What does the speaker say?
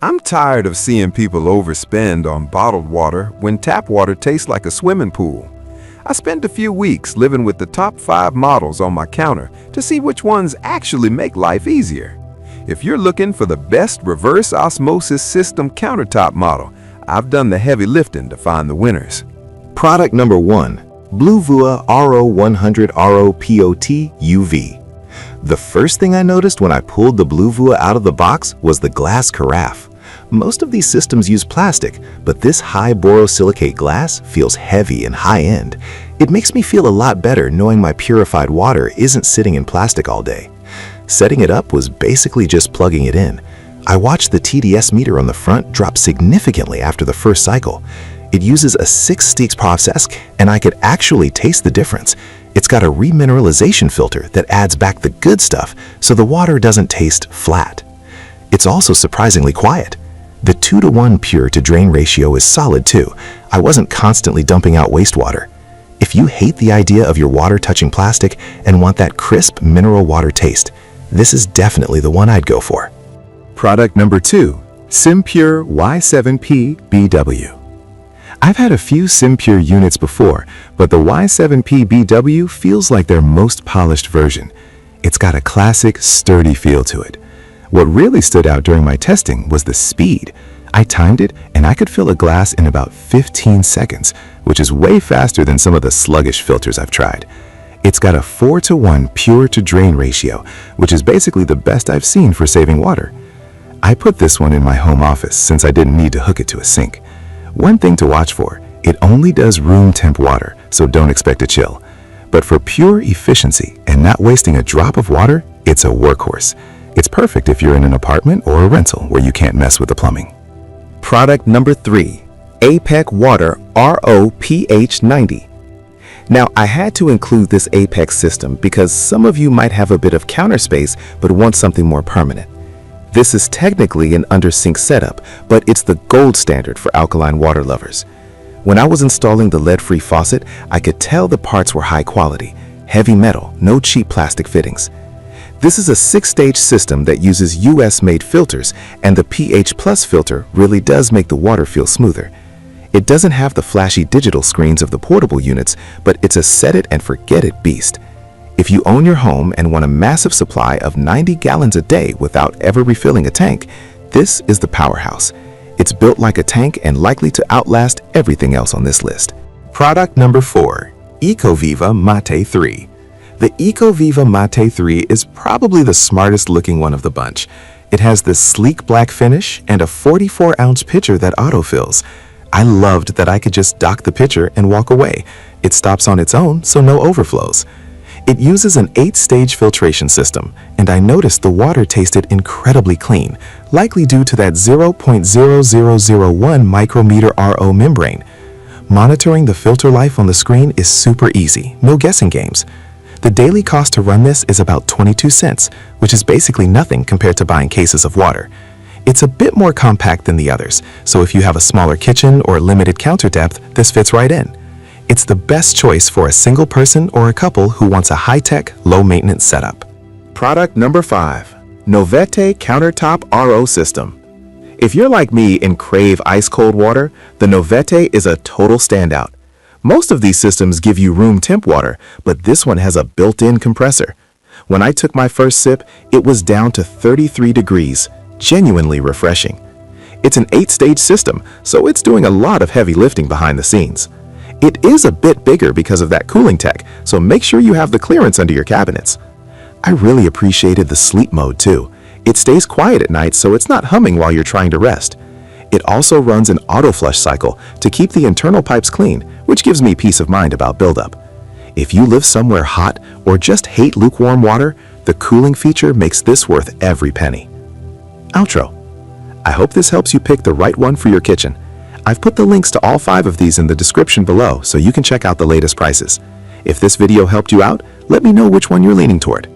I'm tired of seeing people overspend on bottled water when tap water tastes like a swimming pool. I spent a few weeks living with the top 5 models on my counter to see which ones actually make life easier. If you're looking for the best reverse osmosis system countertop model, I've done the heavy lifting to find the winners. Product number 1. Bluevua RO 100 RO POT UV. The first thing I noticed when I pulled the Bluevua out of the box was the glass carafe. Most of these systems use plastic, but this high borosilicate glass feels heavy and high-end. It makes me feel a lot better knowing my purified water isn't sitting in plastic all day. Setting it up was basically just plugging it in. I watched the TDS meter on the front drop significantly after the first cycle. It uses a 6-stage process, and I could actually taste the difference. It's got a remineralization filter that adds back the good stuff so the water doesn't taste flat. It's also surprisingly quiet. The 2-to-1 pure-to-drain ratio is solid too. I wasn't constantly dumping out wastewater. If you hate the idea of your water touching plastic and want that crisp mineral water taste, this is definitely the one I'd go for. Product number 2. SimPure Y7P BW. I've had a few SimPure units before, but the Y7P BW feels like their most polished version. It's got a classic, sturdy feel to it. What really stood out during my testing was the speed. I timed it and I could fill a glass in about 15 seconds, which is way faster than some of the sluggish filters I've tried. It's got a 4-to-1 pure-to-drain ratio, which is basically the best I've seen for saving water. I put this one in my home office since I didn't need to hook it to a sink. One thing to watch for, it only does room temp water, so don't expect a chill. But for pure efficiency and not wasting a drop of water, it's a workhorse. It's perfect if you're in an apartment or a rental where you can't mess with the plumbing. Product number 3. Apex Water RO pH 90. Now, I had to include this Apex system because some of you might have a bit of counter space but want something more permanent. This is technically an under-sink setup, but it's the gold standard for alkaline water lovers. When I was installing the lead-free faucet, I could tell the parts were high quality, heavy metal, no cheap plastic fittings. This is a 6-stage system that uses US-made filters, and the pH Plus filter really does make the water feel smoother. It doesn't have the flashy digital screens of the portable units, but it's a set-it-and-forget-it beast. If you own your home and want a massive supply of 90 gallons a day without ever refilling a tank, this is the powerhouse. It's built like a tank and likely to outlast everything else on this list. Product number 4. EcoViva Mate 3. The EcoViva Mate 3 is probably the smartest looking one of the bunch. It has this sleek black finish and a 44-ounce pitcher that autofills. I loved that I could just dock the pitcher and walk away. It stops on its own, so no overflows. It uses an 8-stage filtration system, and I noticed the water tasted incredibly clean, likely due to that 0.0001 micrometer RO membrane. Monitoring the filter life on the screen is super easy, no guessing games. The daily cost to run this is about 22 cents, which is basically nothing compared to buying cases of water. It's a bit more compact than the others, so if you have a smaller kitchen or limited counter depth, this fits right in. It's the best choice for a single person or a couple who wants a high-tech, low-maintenance setup. Product number 5. Novete Countertop RO System. If you're like me and crave ice-cold water, the Novete is a total standout. Most of these systems give you room temp water, but this one has a built-in compressor. When I took my first sip, it was down to 33 degrees, genuinely refreshing. It's an 8-stage system, so it's doing a lot of heavy lifting behind the scenes. It is a bit bigger because of that cooling tech, so make sure you have the clearance under your cabinets. I really appreciated the sleep mode too. It stays quiet at night, so it's not humming while you're trying to rest. It also runs an auto flush cycle to keep the internal pipes clean, which gives me peace of mind about buildup. If you live somewhere hot or just hate lukewarm water, the cooling feature makes this worth every penny. Outro. I hope this helps you pick the right one for your kitchen. I've put the links to all 5 of these in the description below so you can check out the latest prices. If this video helped you out, let me know which one you're leaning toward.